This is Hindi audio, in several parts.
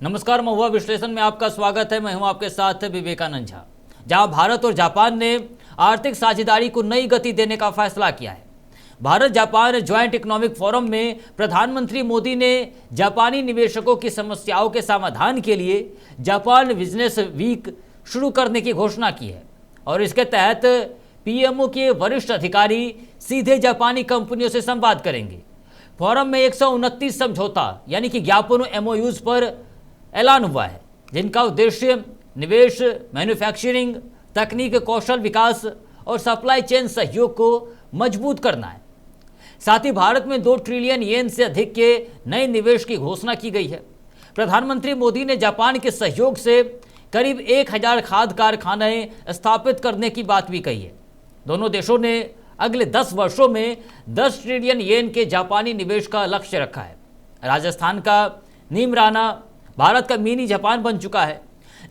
नमस्कार, महुआ विश्लेषण में आपका स्वागत है। मैं हूं आपके साथ विवेकानंद झा। जहां भारत और जापान ने आर्थिक साझेदारी को नई गति देने का फैसला किया है। Bharat Japan joint economic forum में प्रधानमंत्री मोदी ने जापानी निवेशकों की समस्याओं के समाधान के लिए जापान बिजनेस वीक शुरू करने की घोषणा की है और इसके तहत पीएमओ के वरिष्ठ अधिकारी सीधे जापानी कंपनियों से संवाद करेंगे। फोरम में 129 समझौता यानी कि ज्ञापनों एमओयूज पर ऐलान हुआ है, जिनका उद्देश्य निवेश, मैन्युफैक्चरिंग, तकनीक कौशल विकास और सप्लाई चेन सहयोग को मजबूत करना है। साथ ही भारत में 2 ट्रिलियन येन से अधिक के नए निवेश की घोषणा की गई है। प्रधानमंत्री मोदी ने जापान के सहयोग से करीब 1000 खाद्य कारखाने स्थापित करने की बात भी कही है। दोनों देशों ने अगले 10 वर्षों में 10 ट्रिलियन येन के जापानी निवेश का लक्ष्य रखा है। राजस्थान का नीमराना भारत का मिनी जापान बन चुका है,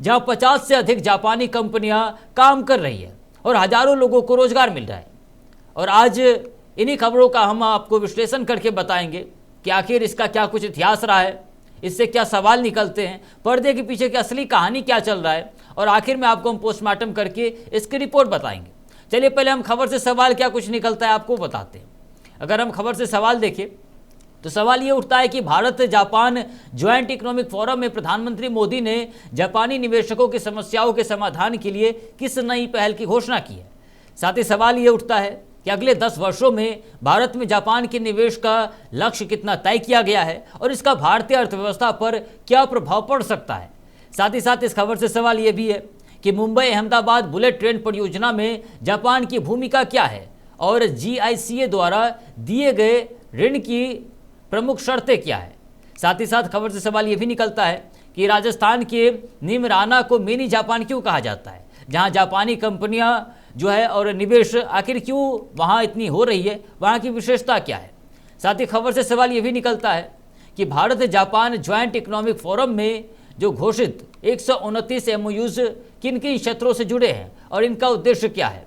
जहां 50 से अधिक जापानी कंपनियां काम कर रही है और हजारों लोगों को रोजगार मिल रहा है। और आज इन्हीं खबरों का हम आपको विश्लेषण करके बताएंगे कि आखिर इसका क्या कुछ इतिहास रहा है, इससे क्या सवाल निकलते हैं, पर्दे के पीछे की असली कहानी क्या चल रहा है, और आखिर में आपको हम पोस्टमार्टम करके इसकी रिपोर्ट बताएंगे। चलिए पहले हम खबर से सवाल क्या कुछ निकलता है आपको बताते हैं। अगर हम खबर से सवाल देखें तो सवाल ये उठता है कि Bharat Japan joint economic forum में प्रधानमंत्री मोदी ने जापानी निवेशकों की समस्याओं के समाधान के लिए किस नई पहल की घोषणा की है। साथ ही सवाल ये उठता है कि अगले 10 वर्षों में भारत में जापान के निवेश का लक्ष्य कितना तय किया गया है और इसका भारतीय अर्थव्यवस्था पर क्या प्रभाव पड़ सकता है। साथ ही साथ इस खबर से सवाल ये भी है कि मुंबई अहमदाबाद बुलेट ट्रेन परियोजना में जापान की भूमिका क्या है और जीआईसीए द्वारा दिए गए ऋण की प्रमुख शर्तें क्या है। साथ ही साथ खबर से सवाल ये भी निकलता है कि राजस्थान के नीमराना को मिनी जापान क्यों कहा जाता है, जहां जापानी कंपनियां जो है और निवेश आखिर क्यों वहां इतनी हो रही है, वहां की विशेषता क्या है। साथ ही खबर से सवाल ये भी निकलता है कि Bharat Japan joint economic forum में जो घोषित 129 एमओयूज किन किन क्षेत्रों से जुड़े हैं और इनका उद्देश्य क्या है।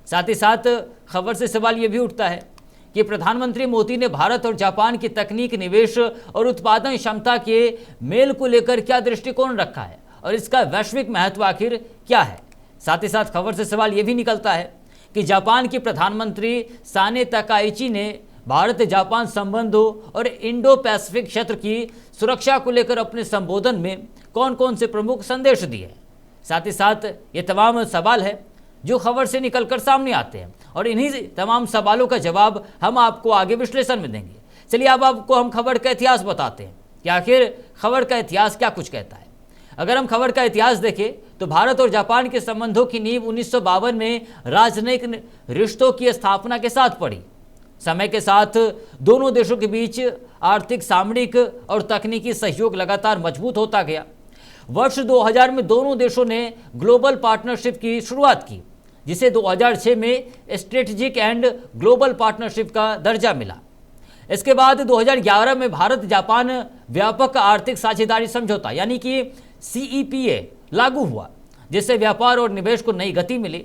साथ ही साथ खबर से सवाल ये भी उठता है कि प्रधानमंत्री मोदी ने भारत और जापान की तकनीक, निवेश और उत्पादन क्षमता के मेल को लेकर क्या दृष्टिकोण रखा है और इसका वैश्विक महत्व आखिर क्या है। साथ ही साथ खबर से सवाल यह भी निकलता है कि जापान के प्रधानमंत्री साने ताकाइची ने भारत जापान संबंधों और इंडो पैसिफिक क्षेत्र की सुरक्षा को लेकर अपने संबोधन में कौन कौन से प्रमुख संदेश दिए। साथ ही साथ ये तमाम सवाल है जो खबर से निकलकर सामने आते हैं और इन्हीं तमाम सवालों का जवाब हम आपको आगे विश्लेषण में देंगे। चलिए अब आपको हम खबर का इतिहास बताते हैं कि आखिर खबर का इतिहास क्या कुछ कहता है। अगर हम खबर का इतिहास देखें तो भारत और जापान के संबंधों की नींव 1952 में राजनयिक रिश्तों की स्थापना के साथ पड़ी। समय के साथ दोनों देशों के बीच आर्थिक, सामरिक और तकनीकी सहयोग लगातार मजबूत होता गया। वर्ष 2000 में दोनों देशों ने ग्लोबल पार्टनरशिप की शुरुआत की, जिसे 2006 में स्ट्रेटेजिक एंड ग्लोबल पार्टनरशिप का दर्जा मिला। इसके बाद 2011 में भारत जापान व्यापक आर्थिक साझेदारी समझौता यानी कि CEPA लागू हुआ, जिससे व्यापार और निवेश को नई गति मिली।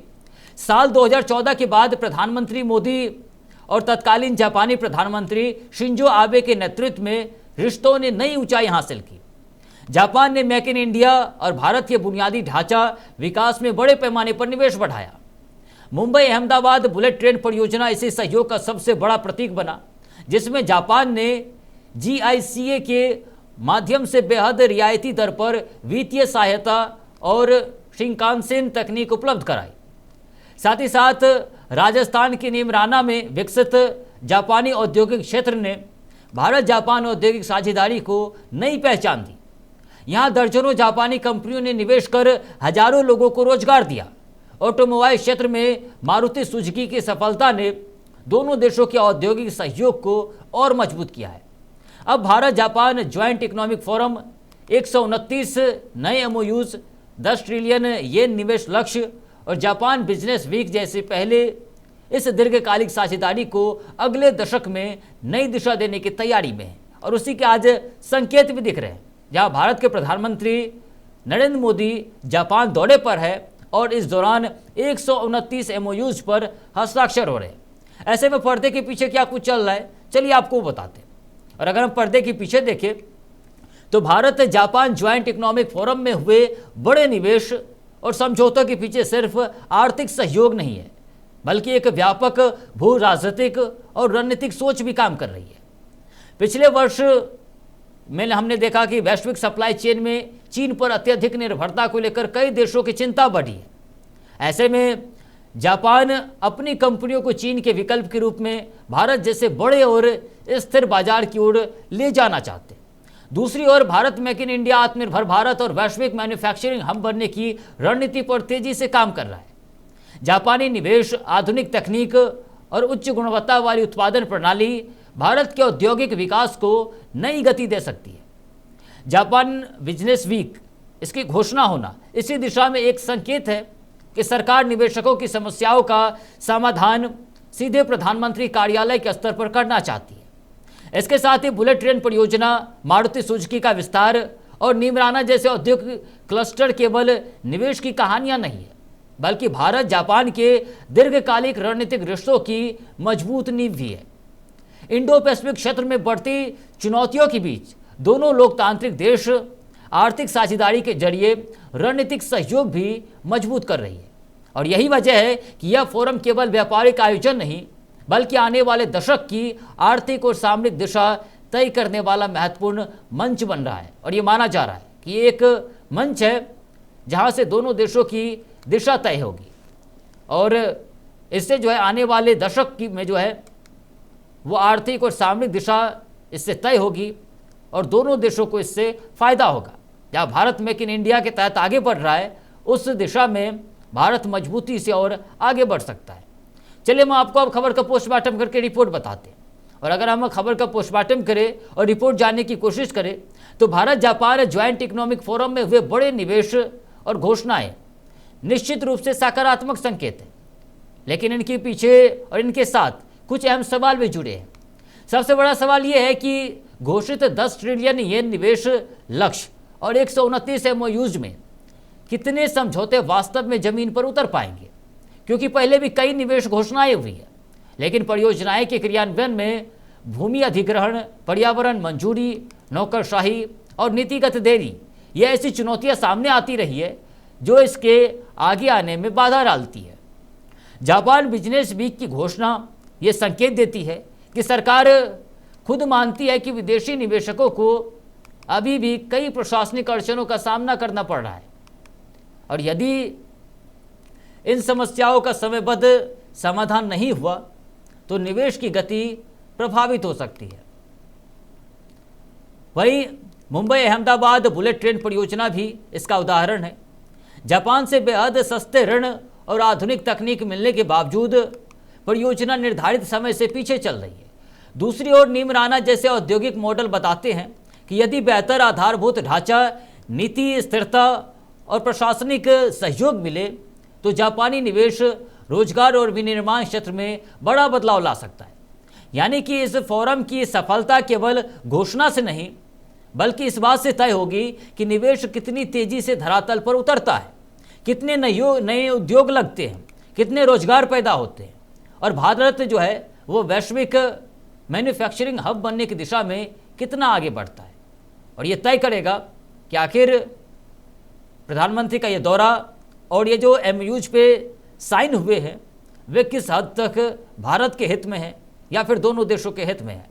साल 2014 के बाद प्रधानमंत्री मोदी और तत्कालीन जापानी प्रधानमंत्री शिंजो आबे के नेतृत्व में रिश्तों ने नई ऊंचाई हासिल की। जापान ने मेक इन इंडिया और भारत के बुनियादी ढांचा विकास में बड़े पैमाने पर निवेश बढ़ाया। मुंबई अहमदाबाद बुलेट ट्रेन परियोजना इसी सहयोग का सबसे बड़ा प्रतीक बना, जिसमें जापान ने जीआईसीए के माध्यम से बेहद रियायती दर पर वित्तीय सहायता और शिंकानसेन तकनीक उपलब्ध कराई। साथ ही साथ राजस्थान के नीमराना में विकसित जापानी औद्योगिक क्षेत्र ने भारत जापान औद्योगिक साझेदारी को नई पहचान दी। यहाँ दर्जनों जापानी कंपनियों ने निवेश कर हजारों लोगों को रोजगार दिया। ऑटोमोबाइल क्षेत्र में मारुति सुजुकी की सफलता ने दोनों देशों के औद्योगिक सहयोग को और मजबूत किया है। अब Bharat Japan joint economic forum 129 नए एमओयूज, 10 ट्रिलियन येन निवेश लक्ष्य और जापान बिजनेस वीक जैसे पहले इस दीर्घकालिक साझेदारी को अगले दशक में नई दिशा देने की तैयारी में है और उसी के आज संकेत भी दिख रहे हैं, जहां भारत के प्रधानमंत्री नरेंद्र मोदी जापान दौरे पर है और इस दौरान 129 एमओयूज पर हस्ताक्षर हो रहे हैं। ऐसे में पर्दे के पीछे क्या कुछ चल रहा है, चलिए आपको बताते हैं। और अगर हम पर्दे के पीछे देखें तो Bharat Japan joint economic forum में हुए बड़े निवेश और समझौतों के पीछे सिर्फ आर्थिक सहयोग नहीं है, बल्कि एक व्यापक भू राजनीतिक और रणनीतिक सोच भी काम कर रही है। पिछले वर्ष में हमने देखा कि वैश्विक सप्लाई चेन में चीन पर अत्यधिक निर्भरता को लेकर कई देशों की चिंता बढ़ी है। ऐसे में जापान अपनी कंपनियों को चीन के विकल्प के रूप में भारत जैसे बड़े और स्थिर बाजार की ओर ले जाना चाहते हैं। दूसरी ओर भारत मेक इन इंडिया, आत्मनिर्भर भारत और वैश्विक मैन्युफैक्चरिंग हब बनने की रणनीति पर तेजी से काम कर रहा है। जापानी निवेश, आधुनिक तकनीक और उच्च गुणवत्ता वाली उत्पादन प्रणाली भारत के औद्योगिक विकास को नई गति दे सकती है। जापान बिजनेस वीक, इसकी घोषणा होना इसी दिशा में एक संकेत है कि सरकार निवेशकों की समस्याओं का समाधान सीधे प्रधानमंत्री कार्यालय के स्तर पर करना चाहती है। इसके साथ ही बुलेट ट्रेन परियोजना, मारुति सुजुकी का विस्तार और नीमराना जैसे औद्योगिक क्लस्टर केवल निवेश की कहानियां नहीं है, बल्कि भारत जापान के दीर्घकालिक रणनीतिक रिश्तों की मजबूत नींव भी है। इंडो पैसिफिक क्षेत्र में बढ़ती चुनौतियों के बीच दोनों लोकतांत्रिक देश आर्थिक साझेदारी के जरिए रणनीतिक सहयोग भी मजबूत कर रही है। और यही वजह है कि यह फोरम केवल व्यापारिक आयोजन नहीं, बल्कि आने वाले दशक की आर्थिक और सामरिक दिशा तय करने वाला महत्वपूर्ण मंच बन रहा है। और ये माना जा रहा है कि ये एक मंच है जहां से दोनों देशों की दिशा तय होगी और इससे जो है आने वाले दशक की में जो है वो आर्थिक और सामरिक दिशा इससे तय होगी और दोनों देशों को इससे फायदा होगा। जहाँ भारत मेक इन इंडिया के तहत आगे बढ़ रहा है, उस दिशा में भारत मजबूती से और आगे बढ़ सकता है। चलिए हम आपको अब खबर का पोस्टमार्टम करके रिपोर्ट बताते हैं। और अगर हम खबर का पोस्टमार्टम करें और रिपोर्ट जानने की कोशिश करें तो Bharat Japan joint economic forum में हुए बड़े निवेश और घोषणाएं निश्चित रूप से सकारात्मक संकेत है, लेकिन इनके पीछे और इनके साथ कुछ अहम सवाल भी जुड़े हैं। सबसे बड़ा सवाल यह है कि घोषित 10 ट्रिलियन येन निवेश लक्ष्य और 129 MOUs में कितने समझौते वास्तव में जमीन पर उतर पाएंगे, क्योंकि पहले भी कई निवेश घोषणाएं हुई है, लेकिन परियोजनाएं के क्रियान्वयन में भूमि अधिग्रहण, पर्यावरण मंजूरी, नौकरशाही और नीतिगत देरी, ये ऐसी चुनौतियां सामने आती रही है जो इसके आगे आने में बाधा डालती है। जापान बिजनेस वीक की घोषणा ये संकेत देती है कि सरकार खुद मानती है कि विदेशी निवेशकों को अभी भी कई प्रशासनिक अड़चनों का सामना करना पड़ रहा है और यदि इन समस्याओं का समयबद्ध समाधान नहीं हुआ तो निवेश की गति प्रभावित हो सकती है। वहीं मुंबई अहमदाबाद बुलेट ट्रेन परियोजना भी इसका उदाहरण है। जापान से बेहद सस्ते ऋण और आधुनिक तकनीक मिलने के बावजूद परियोजना निर्धारित समय से पीछे चल रही है। दूसरी ओर नीमराना जैसे औद्योगिक मॉडल बताते हैं कि यदि बेहतर आधारभूत ढांचा, नीति स्थिरता और प्रशासनिक सहयोग मिले तो जापानी निवेश रोजगार और विनिर्माण क्षेत्र में बड़ा बदलाव ला सकता है। यानी कि इस फोरम की सफलता केवल घोषणा से नहीं, बल्कि इस बात से तय होगी कि निवेश कितनी तेजी से धरातल पर उतरता है, कितने नए उद्योग लगते हैं, कितने रोजगार पैदा होते हैं और भारत जो है वो वैश्विक मैन्युफैक्चरिंग हब बनने की दिशा में कितना आगे बढ़ता है। और ये तय करेगा कि आखिर प्रधानमंत्री का ये दौरा और ये जो MOUs पे साइन हुए हैं वे किस हद तक भारत के हित में है या फिर दोनों देशों के हित में है।